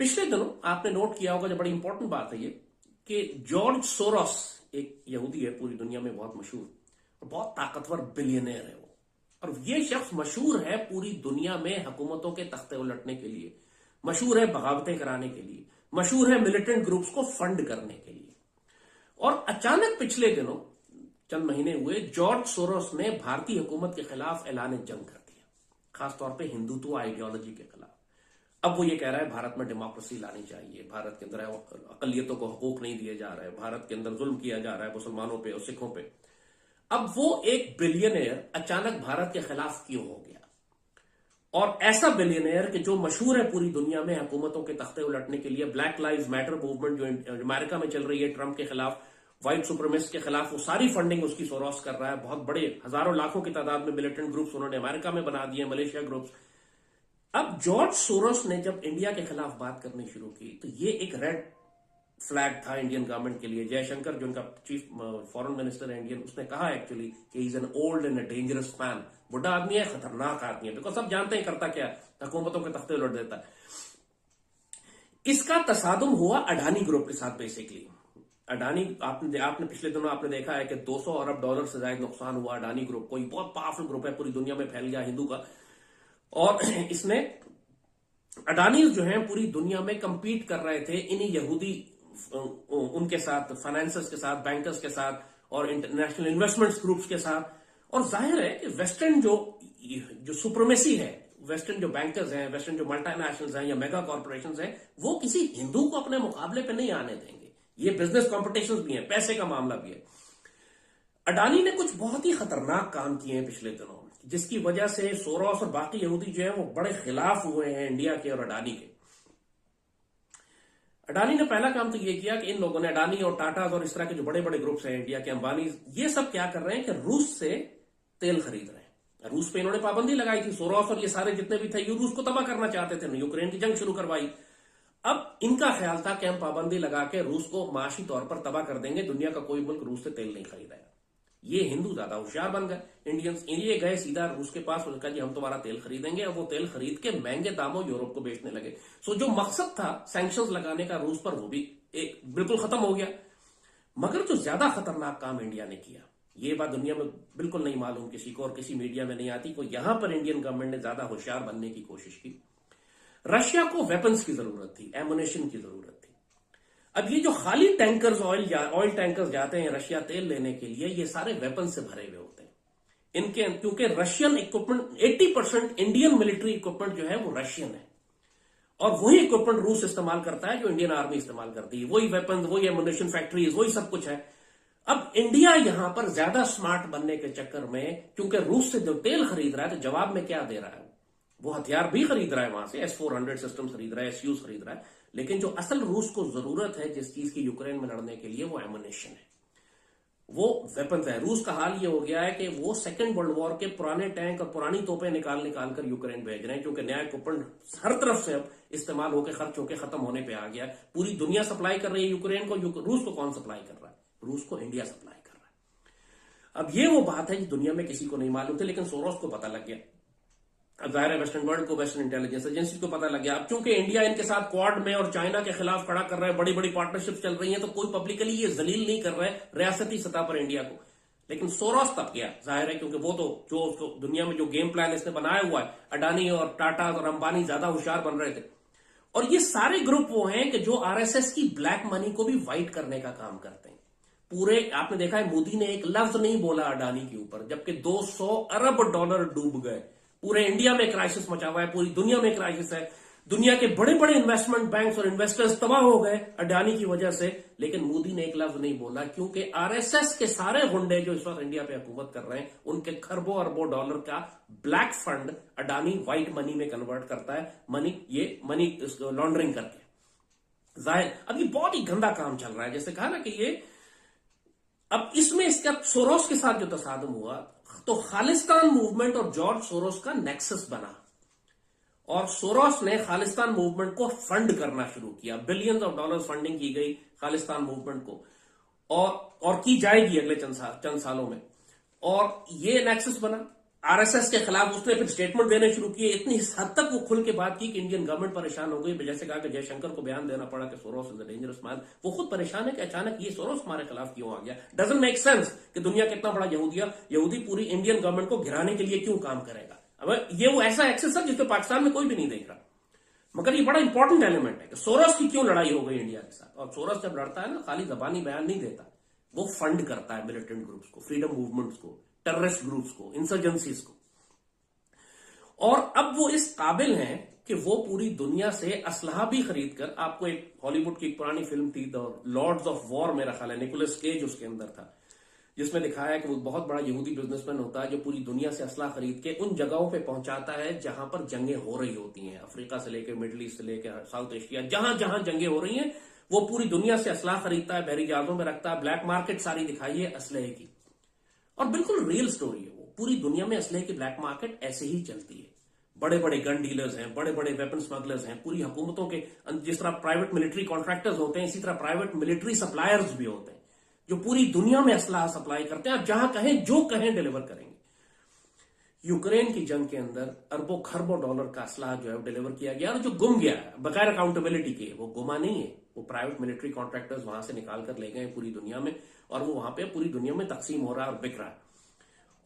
पिछले दिनों आपने नोट किया होगा, जो बड़ी इंपॉर्टेंट बात है ये, कि जॉर्ज सोरोस एक यहूदी है, पूरी दुनिया में बहुत मशहूर और बहुत ताकतवर बिलियनर है वो। और ये शख्स मशहूर है पूरी दुनिया में हुकूमतों के तख्ते उलटने के लिए, मशहूर है बगावतें कराने के लिए, मशहूर है मिलिटेंट ग्रुप्स को फंड करने के लिए। और अचानक पिछले दिनों चंद महीने हुए, जॉर्ज सोरोस ने भारतीय हुकूमत के खिलाफ ऐलान जंग कर दिया, खासतौर पे हिंदुत्व आइडियोलॉजी के खिलाफ। अब वो ये कह रहा है भारत में डेमोक्रेसी लानी चाहिए, भारत के अंदर अकलियतों को हकूक नहीं दिए जा रहे, भारत के अंदर जुल्म किया जा रहा है मुसलमानों पे और सिखों पे। अब वो एक बिलियनर अचानक भारत के खिलाफ क्यों हो गया? और ऐसा बिलियनर कि जो मशहूर है पूरी दुनिया में हुकूमतों के तख्ते उलटने के लिए, ब्लैक लाइव्स मैटर मूवमेंट जो अमेरिका में चल रही है ट्रंप के खिलाफ, व्हाइट सुप्रीमेसिस्ट के खिलाफ, वो सारी फंडिंग उसकी सोरोस कर रहा है। बहुत बड़े हजारों लाखों की तादाद में मिलिटेंट ग्रुप्स उन्होंने अमेरिका में बना दिए, मलेशिया ग्रुप्स। अब जॉर्ज सोरोस ने जब इंडिया के खिलाफ बात करनी शुरू की तो ये एक रेड फ्लैग था इंडियन गवर्नमेंट के लिए। जयशंकर जो उनका चीफ फॉरेन मिनिस्टर है इंडियन, उसने कहा एक्चुअली कि is an old and a dangerous man, बुढ़ा आदमी है, खतरनाक आदमी है, बिकॉज सब जानते हैं करता क्या, हुकूमतों के तख्ते उलट देता है। इसका तसादुम हुआ अडानी ग्रुप के साथ। बेसिकली अडानी, आपने पिछले दिनों आपने देखा है कि 200 अरब डॉलर से ज्यादा नुकसान हुआ अडानी ग्रुप। कोई बहुत पावरफुल ग्रुप है, पूरी दुनिया में फैल गया हिंदू का, और इसने अडानी जो है पूरी दुनिया में कंपीट कर रहे थे इन्हीं यहूदी उनके साथ, फाइनेंसर्स के साथ, बैंकर्स के साथ और इंटरनेशनल इन्वेस्टमेंट्स ग्रुप्स के साथ। और जाहिर है कि वेस्टर्न जो सुप्रीमेसी है, वेस्टर्न जो बैंकर्स हैं, वेस्टर्न जो मल्टीनेशनल्स हैं या मेगा कॉर्पोरेशंस हैं, वो किसी हिंदू को अपने मुकाबले पे नहीं आने देंगे। ये बिजनेस कॉम्पिटिशंस भी है, पैसे का मामला भी है। अडानी ने कुछ बहुत ही खतरनाक काम किए हैं पिछले दिनों, जिसकी वजह से सोरोस और बाकी यहूदी जो है वो बड़े खिलाफ हुए हैं इंडिया के और अडानी के। अडानी ने पहला काम तो ये किया कि इन लोगों ने, अडानी और टाटा और इस तरह के जो बड़े बड़े ग्रुप्स हैं इंडिया के, अंबानी, ये सब क्या कर रहे हैं कि रूस से तेल खरीद रहे हैं। रूस पे इन्होंने पाबंदी लगाई थी, सोरोस और ये सारे जितने भी थे, ये रूस को तबाह करना चाहते थे, यूक्रेन की जंग शुरू करवाई। अब इनका ख्याल था कि हम पाबंदी लगा के रूस को माशी तौर पर तबाह कर देंगे, दुनिया का कोई मुल्क रूस से तेल नहीं खरीदेगा। ये हिंदू ज्यादा होशियार बन गए, इंडियंस, ये गए सीधा रूस के पास, उन्होंने कहा जी हम तुम्हारा तेल खरीदेंगे, और वो तेल खरीद के महंगे दामों यूरोप को बेचने लगे। सो जो मकसद था सैंक्शंस लगाने का रूस पर, वो भी एक बिल्कुल खत्म हो गया। मगर जो ज्यादा खतरनाक काम इंडिया ने किया, ये बात दुनिया में बिल्कुल नहीं मालूम किसी को और किसी मीडिया में नहीं आती, को यहां पर इंडियन गवर्नमेंट ने ज्यादा होशियार बनने की कोशिश की। रशिया को वेपन्स की जरूरत थी, एमुनेशन की जरूरत थी। अब ये जो खाली टैंकर्स ऑयल टैंकर्स जाते हैं रशिया तेल लेने के लिए, ये सारे वेपन से भरे हुए होते हैं इनके, क्योंकि Russian equipment 80% Indian military equipment जो है वो रशियन है, और वही इक्विपमेंट रूस इस्तेमाल करता है जो इंडियन आर्मी इस्तेमाल करती है, वही वेपन, वही एमुनेशन फैक्ट्रीज, वही सब कुछ है। अब इंडिया यहां पर ज्यादा स्मार्ट बनने के चक्कर में, क्योंकि रूस से जो तेल खरीद रहा है, तो जवाब में क्या दे रहा है, वो हथियार भी खरीद रहा है वहां से, S-400 सिस्टम खरीद रहा है, SUs खरीद रहा है, लेकिन जो असल रूस को जरूरत है जिस चीज की यूक्रेन में लड़ने के लिए, वो एमुनेशन है, वो वेपन है। रूस का हाल ये हो गया है कि वो सेकेंड वर्ल्ड वॉर के पुराने टैंक और पुरानी तोपें निकाल कर यूक्रेन भेज रहे हैं, क्योंकि नया इक्विपमेंट हर तरफ से अब इस्तेमाल होकर खर्च होकर खत्म होने पे आ गया। पूरी दुनिया सप्लाई कर रही है यूक्रेन को, रूस को कौन सप्लाई कर रहा है? रूस को इंडिया सप्लाई कर रहा है। अब ये वो बात है जो दुनिया में किसी को नहीं मालूम थी, लेकिन सोरोस को पता लग गया। अब जाहिर है वेस्टर्न वर्ल्ड को, वेस्टर्न इंटेलिजेंस एजेंसी को पता लग गया। अब चूंकि इंडिया इनके साथ क्वाड में और चाइना के खिलाफ खड़ा कर रहा है, बड़ी बड़ी पार्टनरशिप चल रही है, तो कोई पब्लिकली ये जलील नहीं कर रहा है रियासती सतह पर इंडिया को। लेकिन सोरोस तब गया, जाहिर है, क्योंकि वो तो जो दुनिया में जो गेम प्लान इसने बनाया हुआ है, अडानी और टाटा और अंबानी ज्यादा होशियार बन रहे थे। और ये सारे ग्रुप वो हैं कि जो आरएसएस की ब्लैक मनी को भी वाइट करने का काम करते हैं। पूरे आपने देखा है मोदी ने एक लफ्ज नहीं बोला अडानी के ऊपर, जबकि 200 अरब डॉलर डूब गए। पूरे इंडिया में क्राइसिस मचा हुआ है, पूरी दुनिया में क्राइसिस है, दुनिया के बड़े बड़े इन्वेस्टमेंट बैंक्स और इन्वेस्टर्स तबाह हो गए अडानी की वजह से, लेकिन मोदी ने एक लफ्ज नहीं बोला, क्योंकि आरएसएस के सारे गुंडे जो इस वक्त इंडिया पे हुकूमत कर रहे हैं, उनके खरबों अरबों डॉलर का black fund Adani white money में कन्वर्ट करता है, मनी लॉन्ड्रिंग करके। जाहिर अब ये बहुत ही गंदा काम चल रहा है, जैसे कहा ना कि ये, अब इसमें इसका सोरोस के साथ जो तसादुम हुआ, तो खालिस्तान मूवमेंट और जॉर्ज सोरोस का नेक्सस बना, और सोरोस ने खालिस्तान मूवमेंट को फंड करना शुरू किया। बिलियंस ऑफ डॉलर्स फंडिंग की गई खालिस्तान मूवमेंट को, और की जाएगी अगले चंद सालों में, और ये नेक्सस बना। आरएसएस के खिलाफ उसने फिर स्टेटमेंट देने शुरू किए। इतनी हद तक वो खुल के बात की कि इंडियन गवर्नमेंट परेशान हो गई। जैसे कहा कि जयशंकर को बयान देना पड़ा कि Soros is a dangerous man. वो खुद परेशान है कि अचानक ये सोरोस हमारे खिलाफ क्यों आ गया। डजंट मेक सेंस कि दुनिया का इतना बड़ा यहूदी पूरी इंडियन गवर्नमेंट को गिराने के लिए क्यों काम करेगा। अब ये वो ऐसा एक्सेस है जिसको पाकिस्तान में कोई भी नहीं देख रहा। मगर ये बड़ा इंपॉर्टेंट एलिमेंट है कि सोरोस की क्यों लड़ाई हो गई इंडिया के साथ। और सोरोस जब लड़ता है ना, खाली जबानी बयान नहीं देता, वो फंड करता है मिलिटेंट ग्रुप्स को, फ्रीडम मूवमेंट्स को, टेररिस्ट ग्रुप्स को, इंसर्जेंसीज को। और अब वो इस काबिल हैं कि वो पूरी दुनिया से असलहा भी खरीद कर, आपको एक हॉलीवुड की एक पुरानी फिल्म थी द लॉर्ड्स ऑफ वॉर, मेरा ख्याल है निकोलस केज उसके अंदर था, जिसमें दिखाया है कि वो बहुत बड़ा यहूदी बिजनेसमैन होता है जो पूरी दुनिया से असला खरीद के उन जगहों पे पहुंचाता है जहां पर जंगें हो रही होती हैं, अफ्रीका से लेकर मिडिल ईस्ट से लेकर साउथ एशिया, जहां जहां जंगें हो रही हैं वो पूरी दुनिया से असला खरीदता है, बहरी जहाजों में रखता है, ब्लैक मार्केट सारी दिखाई है असलहे की। और बिल्कुल रियल स्टोरी है वो। पूरी दुनिया में असलहे की ब्लैक मार्केट ऐसे ही चलती है। बड़े बड़े गन डीलर्स हैं, बड़े बड़े वेपन स्मगलर्स हैं, पूरी हुकूमतों के, जिस तरह प्राइवेट मिलिट्री कॉन्ट्रैक्टर्स होते हैं, इसी तरह प्राइवेट मिलिट्री सप्लायर्स भी होते हैं जो पूरी दुनिया में असलाह सप्लाई करते हैं। आप जहां कहें जो कहें डिलीवर करेंगे। यूक्रेन की जंग के अंदर अरबों खरबों डॉलर का असलाह जो है वो डिलीवर किया गया, और जो गुम गया है बगैर अकाउंटेबिलिटी के, वो गुमा नहीं है, वो प्राइवेट मिलिट्री कॉन्ट्रैक्टर्स वहां से निकाल कर ले गए पूरी दुनिया में, और वो वहां पे पूरी दुनिया में तकसीम हो रहा है और बिक रहा है।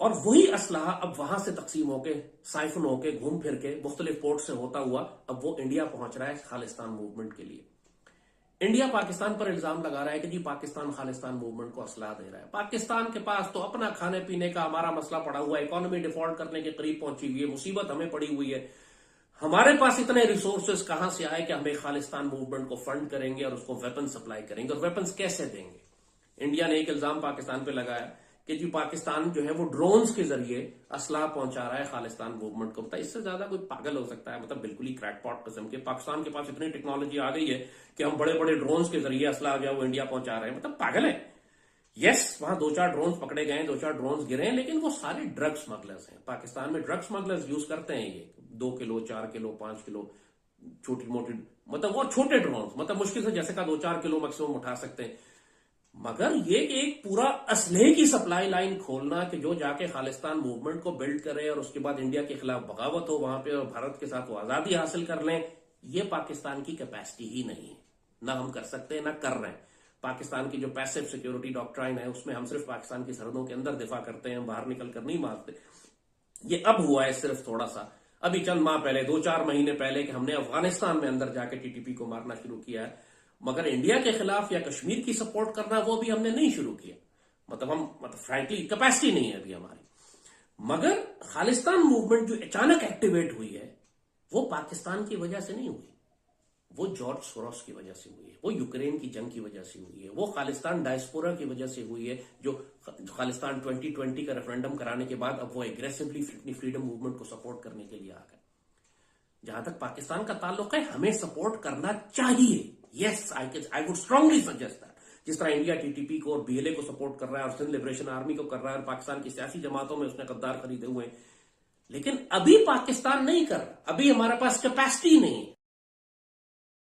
और वही असलाह अब वहां से तकसीम होके, साइफन होके, घूम फिर के मुख्तलिफ पोर्ट से होता हुआ अब वो इंडिया पहुंच रहा है खालिस्तान मूवमेंट के लिए। इंडिया पाकिस्तान पर इल्जाम लगा रहा है कि जी पाकिस्तान खालिस्तान मूवमेंट को असलाह दे रहा है। पाकिस्तान के पास तो अपना खाने पीने का हमारा मसला पड़ा हुआ है, इकोनॉमी डिफॉल्ट करने के करीब पहुंची हुई है, मुसीबत हमें पड़ी हुई है, हमारे पास इतने रिसोर्सेज कहां से आए कि हमें खालिस्तान मूवमेंट को फंड करेंगे और उसको वेपन सप्लाई करेंगे, और वेपन्स कैसे देंगे। इंडिया ने एक इल्जाम पाकिस्तान पे लगाया कि जी पाकिस्तान जो है वो ड्रोन्स के जरिए असलाह पहुंचा रहा है खालिस्तान मूवमेंट को। इससे ज्यादा कोई पागल हो सकता है, मतलब बिल्कुल ही क्रैकपॉट किस्म के। पाकिस्तान के पास इतनी टेक्नोलॉजी आ गई है कि हम बड़े बड़े ड्रोन्स के जरिए असलाह जो है वो इंडिया पहुंचा रहे हैं, मतलब पागल है। यस, वहां 2-4 ड्रोन्स पकड़े गए, 2-4 ड्रोन्स गिरे हैं, लेकिन वो सारे ड्रग स्मगलर्स हैं। पाकिस्तान में ड्रग स्मगलर्स यूज करते हैं ये 2 किलो 4 किलो 5 किलो छोटी मोटी, मतलब वो छोटे ड्रोन्स, मतलब मुश्किल से जैसे का 2-4 किलो मैक्सिमम उठा सकते हैं। मगर ये कि एक पूरा असलहे की सप्लाई लाइन खोलना कि जो जाके खालिस्तान मूवमेंट को बिल्ड करे और उसके बाद इंडिया के खिलाफ बगावत हो वहां पे और भारत के साथ वो आजादी हासिल कर लें, ये पाकिस्तान की कैपेसिटी ही नहीं है। ना हम कर सकते हैं, ना कर रहे हैं। पाकिस्तान की जो पैसिव सिक्योरिटी डॉक्ट्राइन है उसमें हम सिर्फ पाकिस्तान की सरहदों के अंदर दिफा करते हैं, बाहर निकल कर नहीं मारते। ये अब हुआ है सिर्फ थोड़ा सा, अभी चंद माह पहले, 2-4 महीने पहले, कि हमने अफगानिस्तान में अंदर जाके टीटीपी को मारना शुरू किया है। मगर इंडिया के खिलाफ या कश्मीर की सपोर्ट करना वो भी हमने नहीं शुरू किया। मतलब फ्रैंकली कैपेसिटी नहीं है अभी हमारी। मगर खालिस्तान मूवमेंट जो अचानक एक्टिवेट हुई है वो पाकिस्तान की वजह से नहीं हुई, वो जॉर्ज सोरोस की वजह से हुई है, वो यूक्रेन की जंग की वजह से हुई है, वो खालिस्तान डायस्पोरा की वजह से हुई है, जो खालिस्तान 2020 का रेफरेंडम कराने के बाद अब वो एग्रेसिवली फ्रीडम मूवमेंट को सपोर्ट करने के लिए आ गए। जहां तक पाकिस्तान का ताल्लुक है, हमें सपोर्ट करना चाहिए। Yes, I would strongly suggest that. जिस तरह इंडिया टीटीपी को और बीएलए को सपोर्ट कर रहा है और सिंध लिबरेशन आर्मी को कर रहा है और पाकिस्तान की सियासी जमातों में उसने गद्दार खरीदे हुए हैं, लेकिन अभी पाकिस्तान नहीं कर रहा, अभी हमारे पास कैपेसिटी नहीं है।